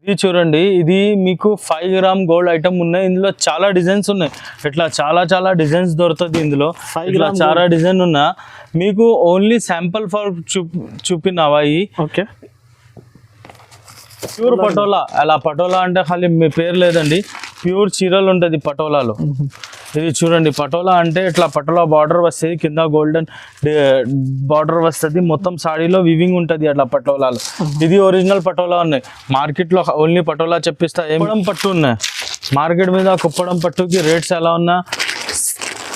ఇది చూడండి, ఇది మీకు 5 గ్రామ్ గోల్డ్ ఐటమ్ ఉన్నాయి. ఇందులో చాలా డిజైన్స్ ఉన్నాయి. ఇట్లా చాలా డిజైన్స్ దొరుకుతుంది ఇందులో. ఇట్లా చాలా డిజైన్ ఉన్నా మీకు ఓన్లీ శాంపుల్ ఫర్ చూపినవా. Okay, pure Patola. అలా పటోలా అంటే ఖాళీ మీ పేరు లేదండి, ప్యూర్ చీరలు ఉంటుంది పటోలాలో. ఇది చూడండి, పటోలా అంటే ఇట్లా పటోలా బార్డర్ వస్తుంది, కింద గోల్డెన్ బార్డర్ వస్తుంది, మొత్తం సాడీలో వివింగ్ ఉంటుంది అట్లా పటోలాలో. ఇది ఒరిజినల్ పటోలా ఉన్నాయి. మార్కెట్లో ఓన్లీ పటోలా చెప్పిస్తా. కుప్పడం పట్టు ఉన్నాయి మార్కెట్ మీద. కుప్పడం పట్టుకి రేట్స్ ఎలా ఉన్నా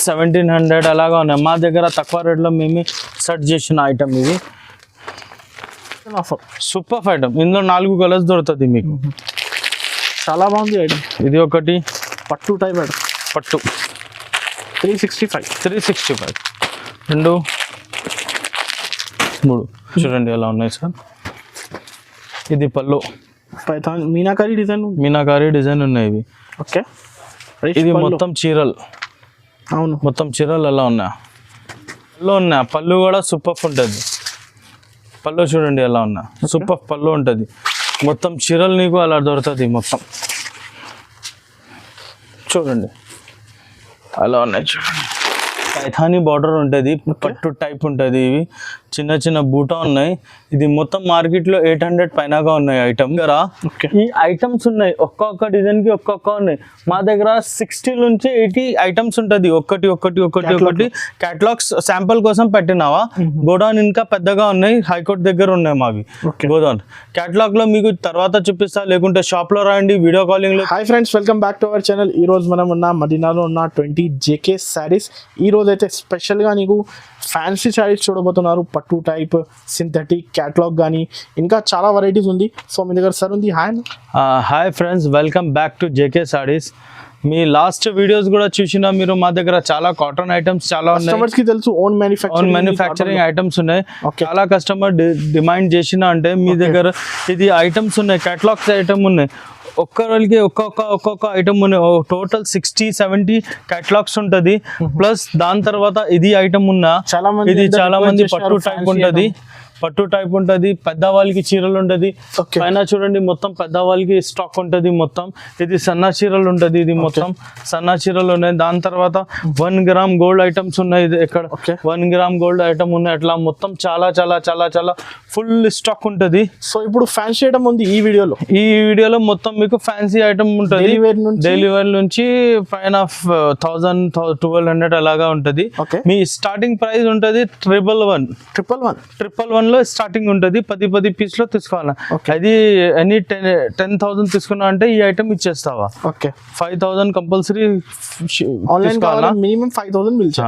1700 అలాగా ఉన్నాయి. మా దగ్గర తక్కువ రేట్లో మేము సెట్ చేసిన ఐటమ్ ఇది. Super item. ఇందులో 4 కలర్స్ దొరుకుతుంది మీకు. చాలా బాగుంది ఐటమ్. ఇది ఒకటి పట్టు టైప్ ఐటమ్. పట్టు 365 2 3 చూడండి ఎలా ఉన్నాయి సార్. ఇది పళ్ళు పైథాన్ మీనాకారి డిజైన్ ఉన్నాయి ఇవి. ఓకే, ఇది మొత్తం చీరలు. అవును, మొత్తం చీరలు ఎలా ఉన్నాయి. పళ్ళు కూడా సూపర్ ఉంటుంది. పళ్ళు చూడండి ఎలా ఉన్నా, సూపర్ పళ్ళు ఉంటుంది. మొత్తం చీరలు నీకు అలా దొరుకుతుంది మొత్తం. చూడండి అలా ఉన్నాయి. చూడండి, పైథానీ బార్డర్ ఉంటుంది, పట్టు టైప్ ఉంటుంది. ఇవి చిన్న బూటా ఉన్నాయి. ఇది మొత్తం మార్కెట్లో 800 పైనగా ఉన్నాయి ఐటమ్. ఈ ఐటమ్స్ ఉన్నాయి, ఒక్కొక్క డిజైన్ కి ఒక్కొక్క ఉన్నాయి. మా దగ్గర 60 నుంచి 80 ఐటమ్స్ ఉంటుంది. ఒకటి క్యాటలాగ్స్ శాంపుల్ కోసం పెట్టినావా. గోడౌన్ ఇంకా పెద్దగా ఉన్నాయి, హైకోర్టు దగ్గర ఉన్నాయి మావి గోడౌన్. క్యాటలాగ్ లో మీకు తర్వాత చూపిస్తా, లేకుంటే షాప్ లో రాండి, వీడియో కాలింగ్ లో. Hi friends, welcome back to our channel. ఈ రోజు మనం ఉన్న మదీనాలో ఉన్న 20 JK శారీస్. ఈ రోజు అయితే స్పెషల్ గా నీకు ఫ్యాన్సీ శారీస్ చూడబోతున్నారు. పట్టు టైప్, సింథటిక్, క్యాటలాగ్ కానీ ఇంకా చాలా వెరైటీస్ ఉంది. సో మీ దగ్గర సార్ ఉంది. Hi friends, welcome back to JK saris. Me last videos కూడా చూసినా మీరు. మా దగ్గర చాలా కాటన్ ఐటమ్స్ చాలా ఉన్నాయి. తెలుసు, ఓన్ మ్యానుఫ్యాక్చరింగ్ ఐటమ్స్ ఉన్నాయి. చాలా కస్టమర్ డిమాండ్ చేసిన అంటే మీ దగ్గర ఇది ఐటమ్స్ ఉన్నాయి, క్యాటలాగ్స్ ఐటమ్ ఉన్నాయి. ఒక్కరికి ఒక్కొక్క ఐటమ్ ఉన్నాయి. టోటల్ 60-70 క్యాటలాగ్స్ ఉంటుంది. ప్లస్ దాని తర్వాత ఇది ఐటమ్ ఉన్నా ఇది చాలా మంది పట్టు టైప్ ఉంటుంది. పెద్దవాళ్ళకి చీరలు ఉంటుంది. పైన చూడండి మొత్తం పెద్దవాళ్ళకి స్టాక్ ఉంటుంది మొత్తం. ఇది సన్న చీరలు ఉంటుంది. ఇది మొత్తం సన్న చీరలు ఉన్నాయి. దాని తర్వాత 1 గ్రామ్ గోల్డ్ ఐటమ్స్ ఉన్నాయి. ఇది ఎక్కడ 1 గ్రామ్ గోల్డ్ ఐటమ్ ఉన్నాయి. అట్లా మొత్తం చాలా ఫుల్ స్టాక్ ఉంటుంది. సో ఇప్పుడు ఫ్యాన్సీ ఐటమ్ ఉంది ఈ వీడియోలో మొత్తం మీకు ఫ్యాన్సీ ఐటమ్ ఉంటుంది. డైలీ వేర్ నుంచి పైన 1000-1200 అలాగా ఉంటుంది. మీ స్టార్టింగ్ ప్రైస్ ఉంటుంది 111 లో స్టార్టింగ్ ఉంటుంది. 10 పీస్ లో తీసుకోవాలా. అది ఎనీ 10,000 తీసుకున్నా అంటే ఈ ఐటమ్ ఇచ్చేస్తావా. 5,000 compulsory minimum 5,000.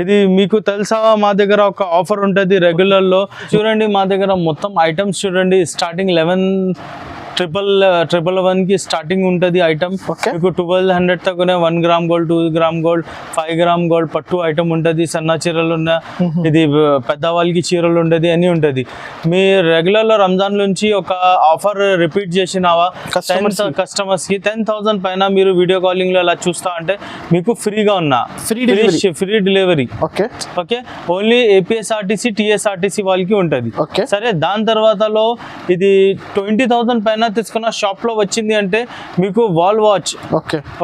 ఇది మీకు తెలుసా, మా దగ్గర ఒక ఆఫర్ ఉంటుంది రెగ్యులర్ లో. చూడండి మా దగ్గర మొత్తం ఐటమ్స్ చూడండి. స్టార్టింగ్ 11,111 కి స్టార్టింగ్ ఉంటుంది ఐటమ్. మీకు 1200 తక్కువనే 1 gram gold, 2 gram gold, 5 gram gold పట్టు ఐటమ్ ఉంటుంది. సన్న చీరలు ఉన్నాయి. ఇది పెద్దవాళ్ళకి చీరలు ఉంటుంది, అన్ని ఉంటుంది. మీ రెగ్యులర్ లో రంజాన్ నుంచి ఒక ఆఫర్ రిపీట్ చేసినావా కస్టమర్స్ కి 10,000 పైన మీరు వీడియో కాలింగ్ లో అలా చూస్తా అంటే మీకు ఫ్రీగా ఉన్నా free delivery. Okay, only APSRTC TSRTC వాళ్ళకి ఉంటుంది. సరే, దాని తర్వాత లో ఇది 20,000 పైన తీసుకున్న షాప్ లో వచ్చింది అంటే మీకు వాల్ వాచ్,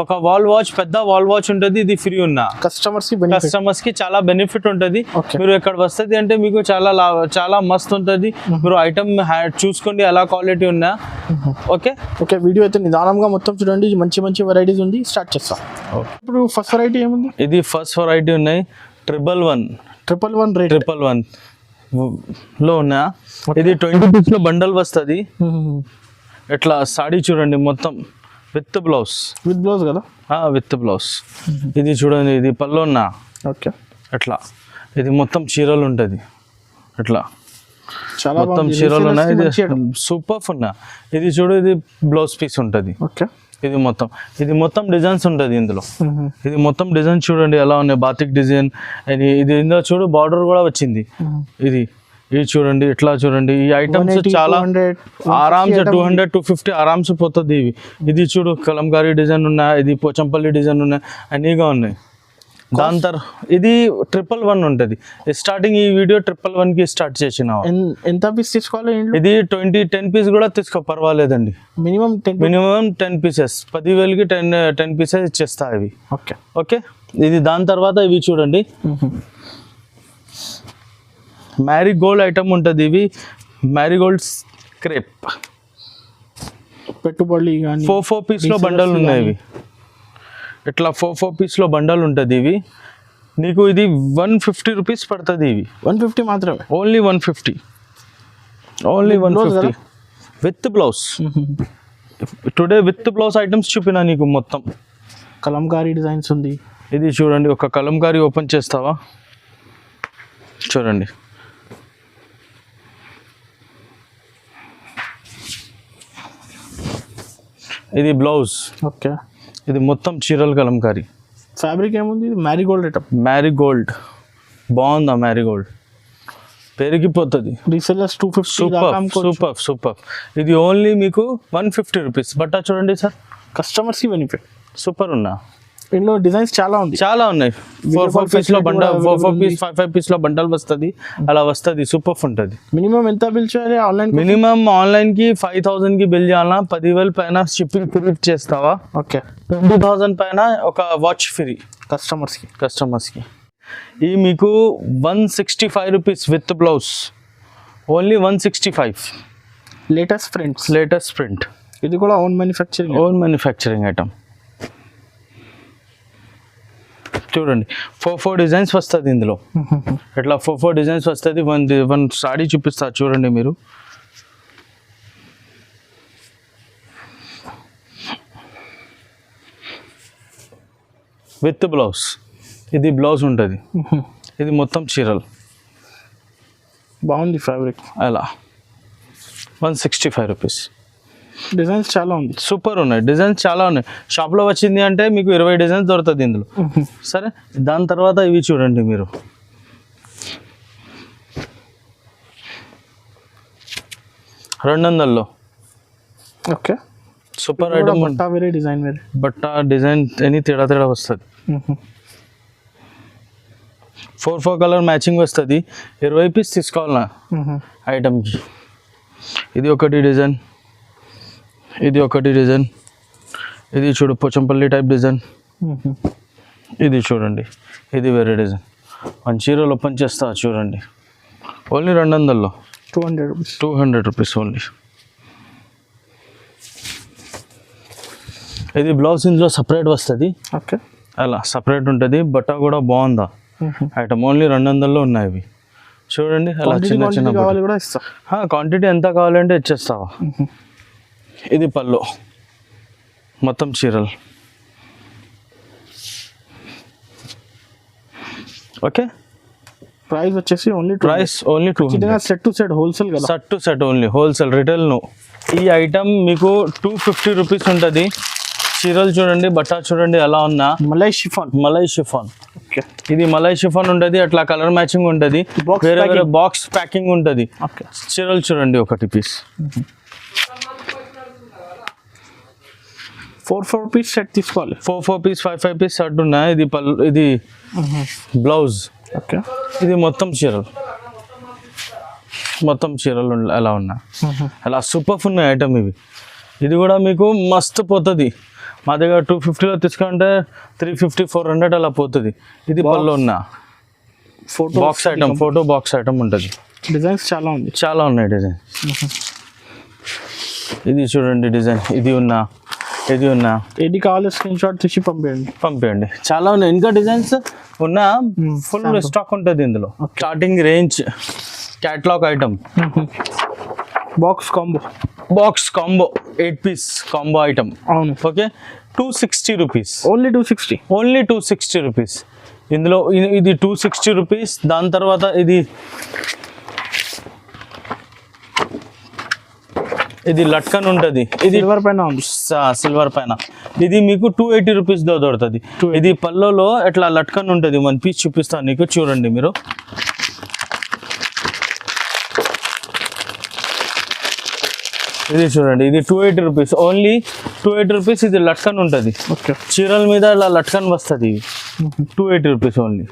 ఒక వాల్ వాచ్, పెద్ద వాల్ వాచ్ ఉంటుంది. ఇది ఫ్రీ ఉన్నా కస్టమర్స్ కి చాలా బెనిఫిట్ ఉంటుంది. మీరు ఎక్కడ వస్తుంది అంటే మీకు చాలా మస్తు ఉంటుంది. మీరు ఐటమ్ చూసుకోండి ఎలా క్వాలిటీ ఉన్నా. ఓకే, వీడియో అయితే నిదానంగా మొత్తం చూడండి. మంచి వెరైటీస్ ఉంది. స్టార్ట్ చేస్తాం. ఇప్పుడు ఫస్ట్ వెరైటీ ఏముంది? ఇది ఫస్ట్ వెరైటీ ఉన్నాయి 111 లో ఉన్నా. ఇది 20 పీస్ లో బండల్ వస్తుంది. ఎట్లా సాడీ చూడండి మొత్తం విత్ బ్లౌజ్ కదా. With blouse. ఇది చూడండి, ఇది పళ్ళు ఉన్నా. ఎట్లా ఇది మొత్తం చీరలు ఉంటుంది. ఎట్లా మొత్తం చీరలు ఉన్నాయి. ఇది సూపర్ ఉన్నా. ఇది చూడు, ఇది బ్లౌజ్ పీస్ ఉంటుంది. ఇది మొత్తం డిజైన్స్ ఉంటుంది ఇందులో. ఇది మొత్తం డిజైన్ చూడండి ఎలా ఉన్నాయి. Batik design. ఇది ఇందులో చూడు బార్డర్ కూడా వచ్చింది. ఇది చూడండి, ఇట్లా చూడండి. ఈ ఐటమ్స్ చాలా ఆరామ్సే 200-250 ఆరామ్సే పోతుంది. ఇది చూడు కలంకారీ డిజైన్ ఉన్నాయి, ఇది పోచంపల్లి డిజైన్ ఉన్నాయి, అన్నీగా ఉన్నాయి. దాని ఇది 111 ఉంటుంది. స్టార్టింగ్ ఈ వీడియో 111 కి స్టార్ట్ చేసిన. ఎంత పీస్ తీసుకోవాలి? ఇది 10 పీస్ కూడా తీసుకో పర్వాలేదండి. మినిమం 10 పీసెస్ 10,000కి 10 పీసెస్ ఇచ్చేస్తా ఇవి. Okay okay. ఇది దాని తర్వాత ఇవి చూడండి, మ్యారీగోల్డ్ ఐటమ్ ఉంటుంది. ఇవి మ్యారీగోల్డ్ క్రేప్ పెట్టుబడి కానీ 4 పీస్లో బండలు ఉన్నాయి. ఇవి ఇట్లా 4 పీస్లో బండలు ఉంటుంది. ఇవి నీకు ఇది 150 రూపీస్ పడుతుంది. ఇవి 150 మాత్రమే, only 150, only 150 with blouse. Today with blouse items చూపినా నీకు మొత్తం. కలంకారీ డిజైన్స్ ఉంది. ఇది చూడండి, ఒక కలంకారీ ఓపెన్ చేస్తావా? చూడండి, ఇది బ్లౌజ్. ఓకే. ఇది మొత్తం చీరల కలంకారీ. ఫ్యాబ్రిక్ ఏముంది? మ్యారీగోల్డ్ ఐటమ్. మ్యారీగోల్డ్ బాగుందా? మ్యారీగోల్డ్ పెరిగిపోతుంది. రీసెల్లర్స్ 250. సూపర్. ఇది ఓన్లీ మీకు 150 రూపీస్. బట్ట చూడండి సార్, కస్టమర్స్కి బెనిఫిట్. సూపర్ ఉన్నా. ఇందులో డిజైన్స్ చాలా ఉన్నాయి. 4 పీస్లో బండల్, 4 పీస్ 5 పీస్లో బండల్ వస్తుంది. అలా వస్తుంది, సూపర్ ఉంటుంది. మినిమం ఎంత బిల్ చేయాలి ఆన్లైన్? మినిమం ఆన్లైన్కి 5,000కి బిల్ చేయాలా? 10,000 పైన షిప్పింగ్ ఫ్రీ చేస్తావా? ఓకే. 20,000 పైన ఒక వాచ్ ఫ్రీ కస్టమర్స్కి. ఈ మీకు 165 rupees with blouse, only 165. Latest print. ఇది కూడా ఓన్ మ్యానుఫ్యాక్చరింగ్ ఐటమ్. చూడండి, 4 డిజైన్స్ వస్తుంది ఇందులో. ఇట్లా 4 డిజైన్స్ వస్తుంది. వన్ సాడీ చూపిస్తా చూడండి మీరు. With blouse. ఇది బ్లౌజ్ ఉంటుంది. ఇది మొత్తం చీరలు. బాగుంది ఫ్యాబ్రిక్. అలా 165 రూపీస్. డిజైన్స్ చాలా ఉంది. సూపర్ ఉన్నాయి, డిజైన్స్ చాలా ఉన్నాయి. షాప్లో వచ్చింది అంటే మీకు 20 డిజైన్స్ దొరుకుతుంది ఇందులో. సరే, దాని తర్వాత ఇవి చూడండి మీరు. $200. ఓకే. Super item. బట్ట డిజైన్ ఎనీ తేడా వస్తుంది. 4 కలర్ మ్యాచింగ్ వస్తుంది. 20 పీస్ తీసుకోవాలన్నా ఐటమ్కి. ఇది ఒకటి డిజైన్, ఇది చూడు పోచంపల్లి టైప్ డిజైన్. ఇది చూడండి, ఇది వేరే డిజైన్. 1 చీరలు ఓపెన్ చేస్తా చూడండి, ఓన్లీ 200. 200 rupees only. ఇది బ్లౌజ్ ఇందులో సపరేట్ వస్తుంది. ఓకే. అలా సపరేట్ ఉంటుంది. బట్ట కూడా బాగుందా ఐటమ్, ఓన్లీ 200లో ఉన్నాయి ఇవి. చూడండి, అలా చిన్న క్వాంటిటీ ఎంత కావాలంటే ఇచ్చేస్తావా. ఇది పళ్ళు, మొత్తం చీరలు. ఓకే. ప్రైస్ వచ్చేసి only 200. Set to set wholesale కదా? Set to set only, wholesale, retail no. ఈ ఐటమ్ మీకు 250 రూపీస్ ఉంటుంది. చీరలు చూడండి, బట్ట చూడండి ఎలా ఉన్నా. మలై షిఫాన్. ఓకే. ఇది మలై షిఫాన్ ఉంటుంది. అట్లా కలర్ మ్యాచింగ్ ఉంటుంది. వేరే బాక్స్ ప్యాకింగ్ ఉంటుంది. ఓకే. చీరలు చూడండి, ఒకటి పీస్. 4 పీస్ సెట్ తీసుకోవాలి. 4 పీస్ 5 పీస్ సెట్ ఉన్నాయి. ఇది పళ్ళు, ఇది బ్లౌజ్. ఓకే. ఇది మొత్తం చీరలు ఎలా ఉన్నా. అలా సూపర్ ఉన్నాయి ఐటమ్ ఇవి. ఇది కూడా మీకు మస్తు పోతుంది. మా దగ్గర 250లో తీసుకుంటే 350, 400 అలా పోతుంది. ఇది పళ్ళు ఉన్న box item, photo box item ఉంటుంది. డిజైన్స్ చాలా ఉన్నాయి డిజైన్. ఇది చూడండి డిజైన్, ఇది ఉన్నా. ఏది కావాలి స్క్రీన్ షాట్ తీసి పంపించండి. చాలా ఉన్నాయి ఇంకా డిజైన్స్ ఉన్నా. ఫుల్ స్టాక్ ఉంటుంది ఇందులో. Starting range catalogue item. Box combo 8 piece combo item. అవును. ఓకే. 260 రూపీస్. Only 260 rupees. ఇందులో ఇది 260 రూపీస్. దాని తర్వాత ఇది లట్కన్ ఉంటుంది. ఇది సిల్వర్ పైన. ఇది మీకు 280 రూపీస్ దొరుకుతుంది. ఇది పళ్ళలో ఎట్లా లట్కన్ ఉంటుంది. 1 పీస్ చూపిస్తాను నీకు, చూడండి మీరు. ఇది చూడండి, ఇది 280 రూపీస్, ఓన్లీ 280 రూపీస్. ఇది లట్కన్ ఉంటుంది, ఓకే చీరల మీద ఇలా లట్కన్ వస్తుంది. 280 రూపీస్ ఓన్లీ.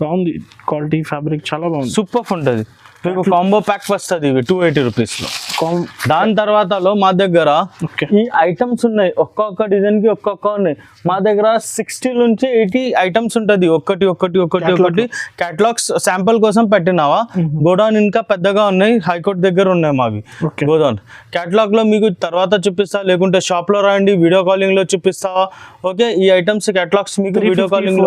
బాగుంది క్వాలిటీ, ఫ్యాబ్రిక్ చాలా బాగుంది. సూపర్ ఉంటుంది. మీకు కాంబో ప్యాక్ వస్తుంది ఇవి 280 రూపీస్లో. దాని తర్వాతలో మా దగ్గర ఓకే ఈ ఐటమ్స్ ఉన్నాయి, ఒక్కొక్క డిజైన్ కి ఒక్కొక్క ఉన్నాయి. మా దగ్గర 60 నుంచి 80 ఐటమ్స్ ఉంటుంది. ఒకటి క్యాటలాగ్స్ శాంపుల్ కోసం పెట్టినావా. గోడౌన్ ఇంకా పెద్దగా ఉన్నాయి, హైకోర్ట్ దగ్గర ఉన్నాయి మావి గోడౌన్. క్యాటలాగ్ లో మీకు తర్వాత చూపిస్తా, లేకుంటే షాప్ లో రాండి, వీడియో కాలింగ్ లో చూపిస్తావా. ఓకే, ఈ ఐటమ్స్ క్యాటలాగ్స్ మీకు వీడియో కాలింగ్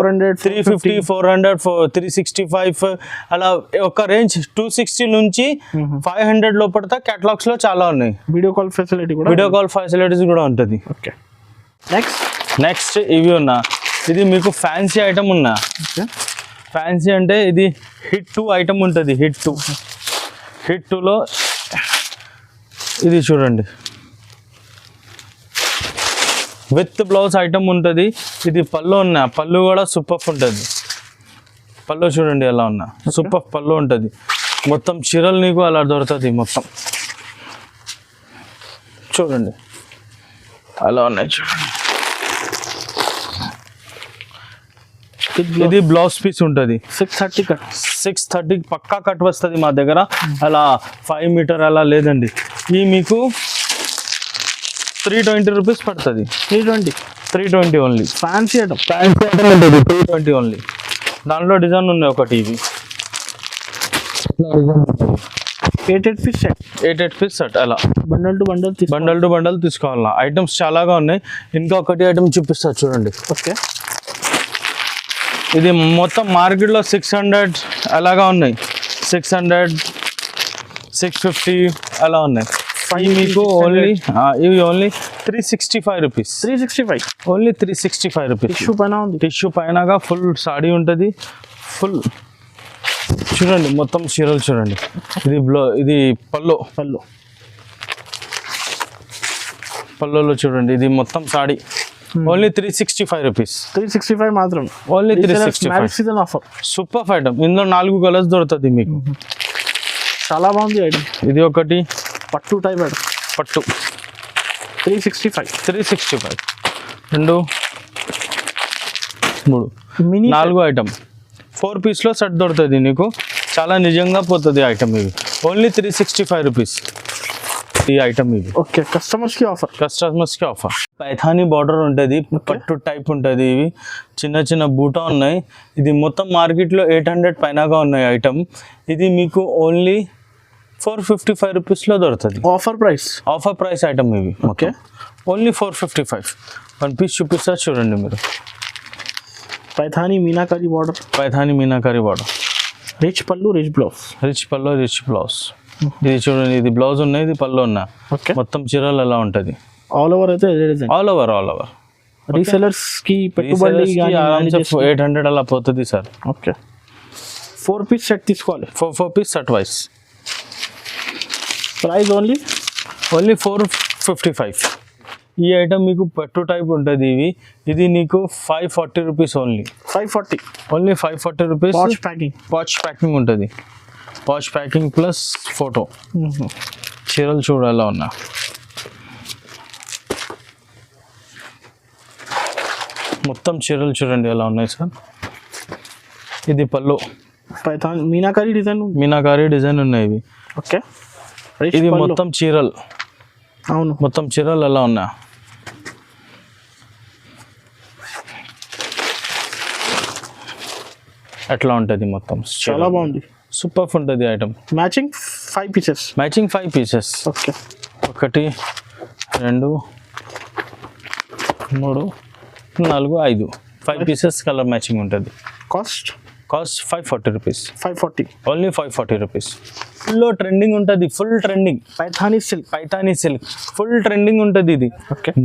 350, 400, 365 అలా ఒక రేంజ్. 260 నుంచి 500 లోపల క్యాటలాగ్స్ లో చాలా ఉన్నాయి. వీడియో కాల్ ఫెసిలిటీస్ కూడా ఉంటుంది. ఓకే, నెక్స్ట్ ఇవి ఉన్నా, ఇది మీకు ఫ్యాన్సీ ఐటమ్ ఉన్నా. ఫ్యాన్సీ అంటే ఇది హిట్ 2 ఐటమ్ ఉంటుంది. హిట్ 2లో ఇది చూడండి, విత్ బ్లౌజ్ ఐటమ్ ఉంటుంది. ఇది పళ్ళు ఉన్నా, పళ్ళు కూడా సూపర్ ఉంటుంది. పళ్ళు చూడండి ఎలా ఉన్నా, సూపర్ పళ్ళు ఉంటుంది. మొత్తం చీరలు నీకు అలా దొరుకుతుంది. మొత్తం చూడండి అలా ఉన్నాయి. చూడండి, ఇది బ్లౌజ్ పీస్ ఉంటుంది. 630 పక్కా కట్ వస్తుంది మా దగ్గర. అలా 5 మీటర్ అలా లేదండి. ఈ మీకు 320 రూపీస్ పడుతుంది. 320 ఓన్లీ. ఫ్యాన్సీ ఐటమ్ ఉంటుంది. 320 ఓన్లీ. దాంట్లో డిజైన్ ఉన్నాయి ఒకటి. ఇవి 8 పీస్ సెట్ అలా బండల్ టు బండల్ తీసుకోవాలా. ఐటమ్స్ చాలాగా ఉన్నాయి. ఇంకా ఒకటి ఐటమ్ చూపిస్తా చూడండి. ఓకే, ఇది మొత్తం మార్కెట్లో 600 అలాగా ఉన్నాయి. 600, 650 అలా ఉన్నాయి. మీకు ఓన్లీ ఇవి only 365 rupees. Only 365 rupees. Tissue పైనగా ఫుల్ సాడీ ఉంటుంది. ఫుల్ చూడండి, మొత్తం చీరలు చూడండి. ఇది పళ్ళులో చూడండి, ఇది మొత్తం సాడీ. Only 365 rupees. 365 మాత్రం. Only 365 offer. Super item. ఇందులో 4 కలర్స్ దొరుకుతుంది మీకు. చాలా బాగుంది ఐటమ్. ఇది ఒకటి పట్టు టైప్ ఐటమ్. పట్టు 365. 2, 3, 4 ఐటమ్. 4 పీస్లో సెట్ దొరుకుతుంది నీకు. చాలా నిజంగా పోతుంది ఐటమ్. ఇవి ఓన్లీ 365 రూపీస్ ఈ ఐటమ్. ఇవి ఓకే, కస్టమర్స్ కి ఆఫర్. పైథానీ బార్డర్ ఉంటుంది, పట్టు టైప్ ఉంటుంది. ఇవి చిన్న బూటా ఉన్నాయి. ఇది మొత్తం మార్కెట్లో 800 పైనగా ఉన్నాయి ఐటమ్. ఇది మీకు ఓన్లీ 455 రూపీస్లో దొరుకుతుంది. ఆఫర్ ప్రైస్ ఐటమ్ ఇవి. Okay, only 455. 1 పీస్ చూపిస్తా చూడండి మీరు. Paithani meenakari border. Rich pallu rich blouse. ఇది చూడండి, ఇది బ్లౌజ్ ఉన్నాయి, ఇది పళ్ళు ఉన్నా. మొత్తం చీరలు ఎలా ఉంటుంది. ఆల్ ఓవర్ అయితే ఆల్ ఓవర్ రీసెలర్స్ కి పెట్టుబడి 800 అలా పోతుంది సార్. ఓకే, 4 పీస్ సెట్ తీసుకోవాలి. 4 piece set wise. Price only 455. ఈ ఐటమ్ మీకు పట్టు టైప్ ఉంటుంది. ఇది నీకు 540 rupees only. 540 rupees. Patch packing ఉంటుంది. Patch packing plus photo. చీరలు చూడాలా ఉన్నా. మొత్తం చీరలు చూడండి ఎలా ఉన్నాయి సార్. ఇది పళ్ళు. మీనాకారి డిజైన్ ఉన్నాయి ఇవి. ఓకే, ఇది మొత్తం చీరలు. అవును, మొత్తం చీరలు ఎలా ఉన్నా. అట్లా ఉంటుంది మొత్తం. చాలా బాగుంది, సూపర్ ఉంటుంది item. Matching 5 pieces. Okay, 1, 2, 3, 4, 5 pieces colour matching ఉంటుంది. Cost 540 rupees. Only 540 rupees. Full trending ఉంటుంది. పైథానీ సిల్క్ ఫుల్ ట్రెండింగ్ ఉంటుంది ఇది.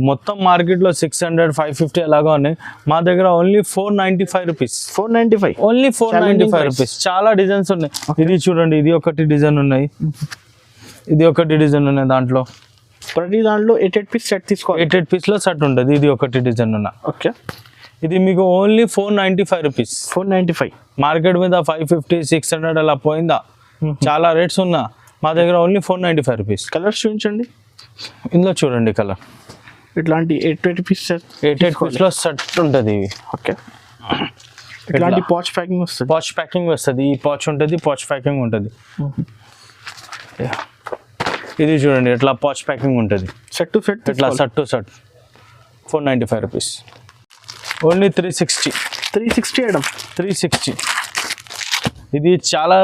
మొత్తం మార్కెట్లో 600, 550 అలాగా ఉన్నాయి. మా దగ్గర ఓన్లీ 495 రూపీస్. Only 495 rupees. చాలా డిజైన్స్ ఉన్నాయి. ఇది చూడండి, ఇది ఒకటి డిజైన్ ఉన్నాయి. దాంట్లో ప్రతి దాంట్లో 8 పీస్ సెట్ తీసుకోవాలి. 8 పీస్లో సెట్ ఉంటుంది. ఇది ఒకటి డిజైన్ ఉన్నా. ఓకే, ఇది మీకు ఓన్లీ 495 రూపీస్. మార్కెట్ మీద 550, 600 అలా పోయిందా. చాలా రేట్స్ ఉన్నా. మా దగ్గర ఓన్లీ 495 రూపీస్. కలర్స్ చూపించండి. ఇందులో చూడండి కలర్ ఇట్లాంటి 820 పీసెస్ 8 పీస్లో సెట్ ఉంటుంది ఇవి. ఓకే, ఇట్లాంటి పాచ్ ప్యాకింగ్ వస్తుంది. పాచ్ ప్యాకింగ్ వస్తుంది, ఈ పాచ్ ఉంటుంది, పాచ్ ప్యాకింగ్ ఉంటుంది. ఇది చూడండి ఇట్లా పాచ్ ప్యాకింగ్ ఉంటుంది. సెట్ టు సెట్ ఇట్లా set to set 495 rupees. Only 360 item. 360. ఇది చాలా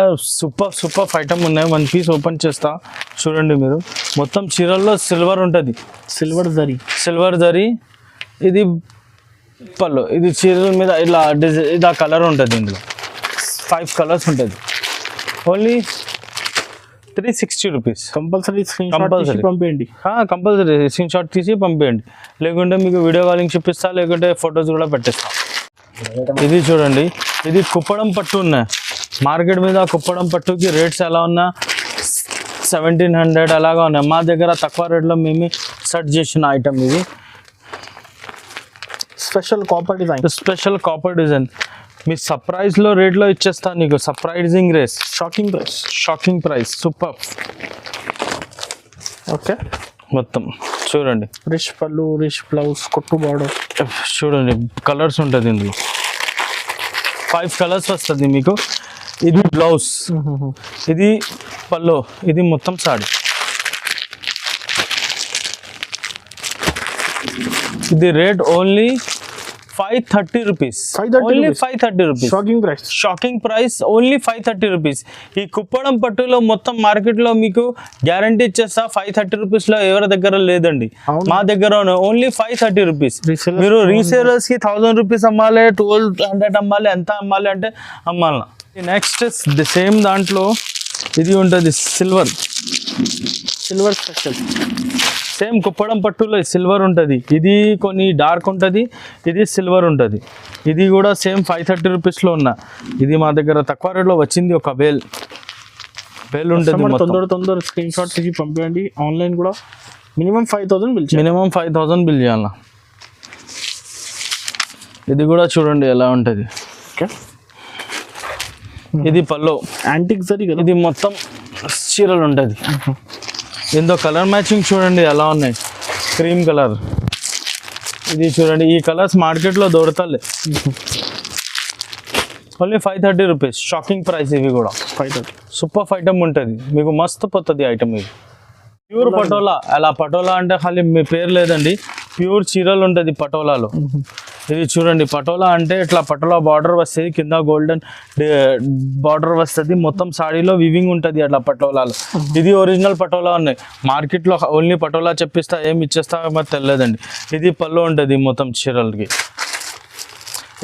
సూపర్ ఐటమ్ ఉన్నాయి. 1 పీస్ ఓపెన్ చేస్తా చూడండి మీరు. మొత్తం చీరల్లో సిల్వర్ ఉంటుంది, సిల్వర్ జరీ. ఇది పళ్ళు, ఇది చీరల మీద ఇలా ఇది కలర్ ఉంటుంది. ఇందులో 5 కలర్స్ ఉంటుంది. Only 360 rupees. కంపల్సరీ స్క్రీన్ పంపించండి. కంపల్సరీ స్క్రీన్ షాట్ తీసి పంపించండి, లేకుంటే మీకు వీడియో కాలింగ్ చూపిస్తా, లేకుంటే ఫొటోస్ కూడా పెట్టేస్తా. ఇది చూడండి, ఇది కుప్పడం పట్టు ఉన్నాయి. మార్కెట్ మీద కుప్పడం పట్టుకి రేట్స్ ఎలా ఉన్నా 1700 అలాగా ఉన్నాయి. మా దగ్గర తక్కువ రేట్లో మేము సెట్ చేసిన ఐటమ్ ఇది. స్పెషల్ కాపర్ డిజైన్ మీ సర్ప్రైజ్లో రేట్లో ఇచ్చేస్తాను నీకు. Surprising rates, shocking price. Super. Okay, మొత్తం చూడండి. రిచ్ పళ్ళు, రిచ్ బ్లౌజ్, కొట్టు బార్డర్. చూడండి కలర్స్ ఉంటుంది ఇందులో. 5 కలర్స్ వస్తుంది మీకు. ఇది బ్లౌజ్, ఇది పళ్ళు, ఇది మొత్తం సారీ. ఇది rate only 530 rupees. Only 530 rupees. Shocking price. Only 530 rupees. ఈ కుప్పడం పట్టులో మొత్తం మార్కెట్లో మీకు గ్యారంటీ ఇచ్చేస్తా 530 రూపీస్లో ఎవరి దగ్గర లేదండి. మా దగ్గర ఓన్లీ 530 రూపీస్. మీరు రీసేలర్స్కి 1000 రూపీస్ అమ్మాలి, 1200 అమ్మాలి, ఎంత అమ్మాలి అంటే అమ్మాలి. నెక్స్ట్ సేమ్ దాంట్లో ఇది ఉంటుంది సిల్వర్ స్పెషల్. సేమ్ కుప్పడం పట్టులో సిల్వర్ ఉంటుంది. ఇది కొన్ని డార్క్ ఉంటుంది, ఇది సిల్వర్ ఉంటుంది. ఇది కూడా సేమ్ 530 రూపీస్లో ఉన్న. ఇది మా దగ్గర తక్కువ రేట్లో వచ్చింది. ఒక బేల్ ఉంటుంది. తొందర స్క్రీన్ షాట్ తీసి పంపించండి. ఆన్లైన్ కూడా మినిమం 5000 బిల్ చేయాల. ఇది కూడా చూడండి ఎలా ఉంటుంది. ఓకే, ఇది పల్లో యాంటిక్ జరీ కదా. ఇది మొత్తం చీరలు ఉంటుంది. ఇందులో కలర్ మ్యాచింగ్ చూడండి ఎలా ఉన్నాయి. క్రీమ్ కలర్, ఇది చూడండి. ఈ కలర్స్ మార్కెట్లో దొరకలే. Only 530 rupees. Shocking price. ఇవి కూడా 530. సూపర్ ఐటమ్ ఉంటుంది మీకు. మస్తు పోతుంది ఐటమ్ ఇది. ప్యూర్ పటోలా. అలా పటోలా అంటే ఖాళీ మీ పేరు లేదండి, ప్యూర్ చీరలు ఉంటుంది పటోలాలో. ఇది చూడండి, పటోలా అంటే ఇట్లా పటోలా బార్డర్ వస్తుంది, కింద గోల్డెన్ బార్డర్ వస్తుంది. మొత్తం సాడీలో వివింగ్ ఉంటుంది అట్లా పటోలాలో. ఇది ఒరిజినల్ పటోలా ఉన్నాయి. మార్కెట్లో ఓన్లీ పటోలా చెప్పిస్తా, ఏమి ఇచ్చేస్తా మరి తెలియదండి. ఇది పళ్ళు ఉంటుంది మొత్తం చీరలకి.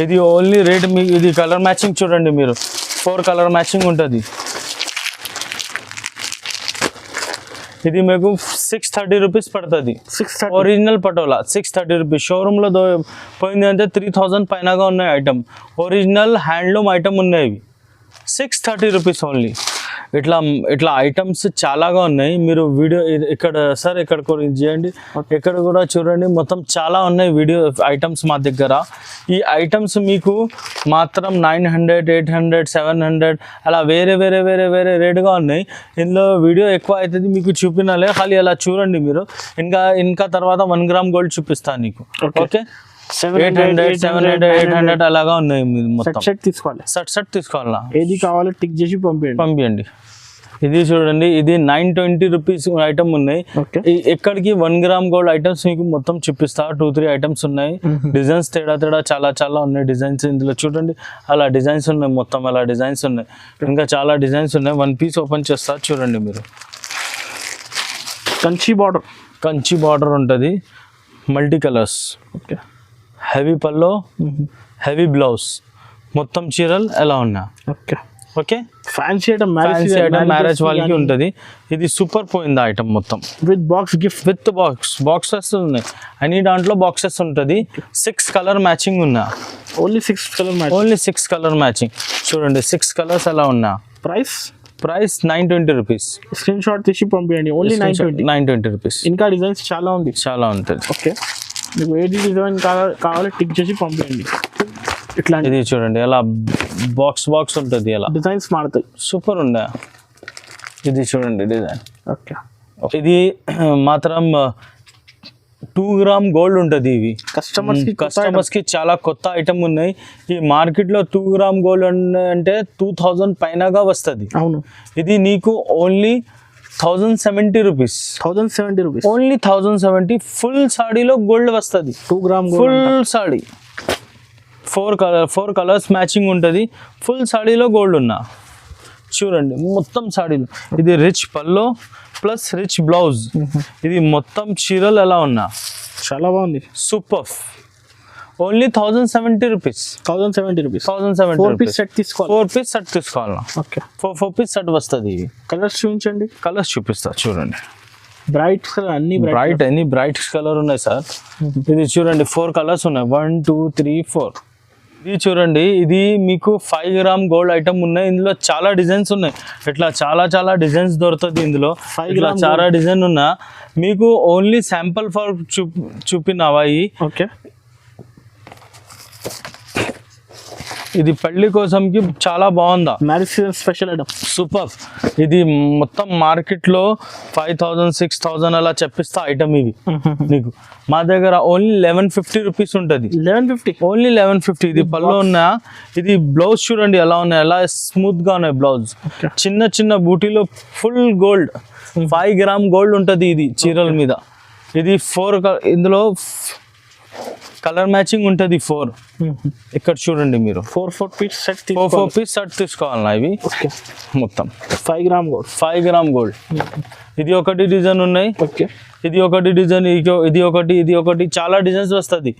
ఇది ఓన్లీ రేట్ మీ. ఇది కలర్ మ్యాచింగ్ చూడండి మీరు. 4 కలర్ మ్యాచింగ్ ఉంటుంది. ఇది మీకు 630 రూపీస్ పడుతుంది. Original patola 630 rupees. షోరూంలో పోయింది అంటే 3000 పైనగా ఉన్నాయి ఐటమ్. ఒరిజినల్ హ్యాండ్లూమ్ ఐటమ్ ఉన్నాయి. 630 రూపీస్ ఓన్లీ. ఇట్లా ఐటమ్స్ చాలాగా ఉన్నాయి. మీరు వీడియో ఇక్కడ సార్ ఇక్కడ చేయండి, ఇక్కడ కూడా చూడండి. మొత్తం చాలా ఉన్నాయి వీడియో ఐటమ్స్ మా దగ్గర. ఈ ఐటమ్స్ మీకు మాత్రం 900, 800, 700 అలా వేరే రేటుగా ఉన్నాయి. ఇందులో వీడియో ఎక్కువ అవుతుంది మీకు చూపినాలే, ఖాళీ అలా చూడండి మీరు. ఇంకా తర్వాత 1 గ్రామ్ గోల్డ్ చూపిస్తాను నీకు. ఓకే, 800, 700, 800 అలాగా ఉన్నాయి. మొత్తం సెట్ తీసుకోవాలా. ఏది కావాలో టిక్ చేసి పంపించండి. ఇది చూడండి, ఇది 920 రూపీస్ ఐటమ్ ఉన్నాయి. ఎక్కడికి 1 గ్రామ్ గోల్డ్ ఐటమ్స్ మీకు మొత్తం చూపిస్తా. 2-3 ఐటమ్స్ ఉన్నాయి. డిజైన్స్ తేడా చాలా ఉన్నాయి డిజైన్స్. ఇందులో చూడండి అలా డిజైన్స్ ఉన్నాయి. మొత్తం అలా డిజైన్స్ ఉన్నాయి. ఇంకా చాలా డిజైన్స్ ఉన్నాయి. 1 పీస్ ఓపెన్ చేస్తా చూడండి మీరు. కంచి బార్డర్ ఉంటుంది, మల్టీ కలర్స్. ఓకే, హెవీ పల్లో, హెవీ బ్లౌజ్. మొత్తం చీరలు ఎలా ఉన్నా. ఓకే, ఫ్యాన్సీ ఐటమ్ మ్యారేజ్ వాళ్ళకి ఉంటుంది. ఇది సూపర్ పోయింది ఐటమ్ మొత్తం. With box gift, with boxes ఉన్నాయి. అన్ని దాంట్లో బాక్సెస్ ఉంటుంది. 6 కలర్ మ్యాచింగ్ ఉన్నా. Only 6 colour matching. చూడండి 6 కలర్స్ ఎలా ఉన్నా. Price 920 rupees. స్క్రీన్ షాట్ తీసి పంపించండి. Only 920 rupees. ఇంకా డిజైన్స్ చాలా ఉంటుంది. ఓకే, మీకు ఏ డిజైన్ కావాలో టిక్ చేసి పంపించండి. ఇట్లా ఇది చూడండి అలా బాక్స్ ఉంటుంది. అలా డిజైన్స్ మారుతాయి. సూపర్ ఉండే. ఇది చూడండి డిజైన్. ఓకే, ఇది మాత్రం 2 గ్రామ్ గోల్డ్ ఉంటుంది. ఇవి కస్టమర్స్ కి చాలా కొత్త ఐటమ్ ఉన్నాయి. ఈ మార్కెట్ లో 2 గ్రామ్ గోల్డ్ అంటే 2000 పైనగా వస్తుంది. అవును, ఇది నీకు only 1070 rupees. 1070 rupees only 1070. Full సాడీలో గోల్డ్ వస్తుంది. 2 gram full sari 4 colours matching ఉంటుంది. ఫుల్ సాడీలో గోల్డ్ ఉన్నా చూడండి మొత్తం సాడీలో. ఇది rich pallu plus rich blouse. ఇది మొత్తం చీరలు ఎలా ఉన్నా చాలా బాగుంది. Super. Only 1070 rupees. 1070 rupees. 1070 4 piece set తీసుకోవాలి. 4 పీస్ సెట్ తీసుకోవాలా? ఓకే, 4 పీస్ సెట్ వస్తుంది. ఇవి కలర్స్ చూపించండి. కలర్స్ చూపిస్తా చూడండి. బ్రైట్ కలర్ అన్ని బ్రైట్ కలర్ ఉన్నాయి సార్. ఇది చూడండి 4 కలర్స్ ఉన్నాయి. 1 2 3 4. ఇది చూడండి, ఇది మీకు 5 గ్రామ్ గోల్డ్ ఐటమ్ ఉన్నాయి. ఇందులో చాలా డిజైన్స్ ఉన్నాయి. ఇట్లా చాలా డిజైన్స్ దొరుకుతుంది ఇందులో. 5 ఇట్లా గ్రామ్ చాలా డిజైన్ ఉన్నా మీకు ఓన్లీ శాంపుల్ ఫర్ చూపినవా. ఓకే, ఇది పెళ్లి కోసంకి చాలా బాగుందా. Marriage season special item. Super. ఇది మొత్తం మార్కెట్ లో 5000 6000 అలా చెప్పిస్తా ఐటమ్. ఇవి నీకు మా దగ్గర ఓన్లీ 1150 రూపీస్ ఉంటుంది. 1150. ఓన్లీ 1150. ఇది పళ్ళు ఉన్నా. ఇది బ్లౌజ్ చూడండి ఎలా ఉన్నాయి, ఎలా స్మూత్ గా ఉన్నాయి బ్లౌజ్. చిన్న బూటీలో ఫుల్ గోల్డ్ 5 గ్రామ్ గోల్డ్ ఉంటుంది ఇది చీరల మీద. ఇది 4 ఇందులో కలర్ మ్యాచింగ్ ఉంటుంది 4. ఇక్కడ చూడండి మీరు 4 పీస్ సెట్ 4 పీస్ సెట్ తీసుకోవాలన్నా ఇవి. మొత్తం 5 గ్రామ్ గోల్డ్. 5 gram gold. ఇది ఒకటి డిజైన్ ఉన్నాయి. ఓకే, ఇది ఒకటి డిజైన్, ఇది ఒకటి చాలా డిజైన్స్ వస్తుంది.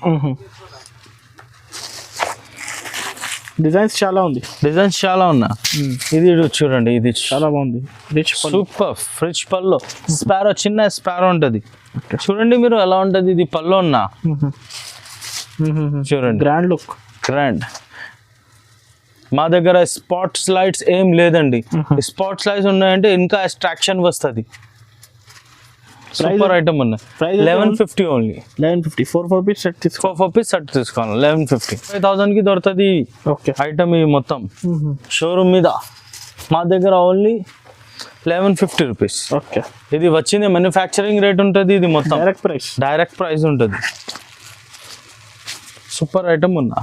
డిజైన్స్ చాలా ఉన్నా. ఇది చూడండి, ఇది చాలా బాగుంది. Rich super. రిచ్ పల్లో స్పారో, చిన్న స్పారో ఉంటుంది. చూడండి మీరు ఎలా ఉంటుంది. ఇది పల్లో ఉన్నా చూడండి. గ్రాండ్. మా దగ్గర స్పాట్స్ లైట్స్ ఏం లేదండి. స్పాట్స్ లైట్స్ ఉన్నాయంటే ఇంకా అట్రాక్షన్ వస్తుంది. సూపర్ ఐటమ్ ఉన్నాయి. 1150 ఓన్లీ. 1150. 4 పీస్ సెట్ తీసుకో. 4 పీస్ సెట్ తీసుకోవాలి. 1150. 5000 కి దొరుకుతుంది ఐటమ్. ఇవి మొత్తం షోరూమ్ మీద. మా దగ్గర ఓన్లీ 1150 రూపీస్. ఓకే, ఇది వచ్చింది మ్యానుఫ్యాక్చరింగ్ రేట్ ఉంటుంది. ఇది మొత్తం డైరెక్ట్ ప్రైస్ ఉంటుంది. సూపర్ ఐటమ్ ఉన్నా.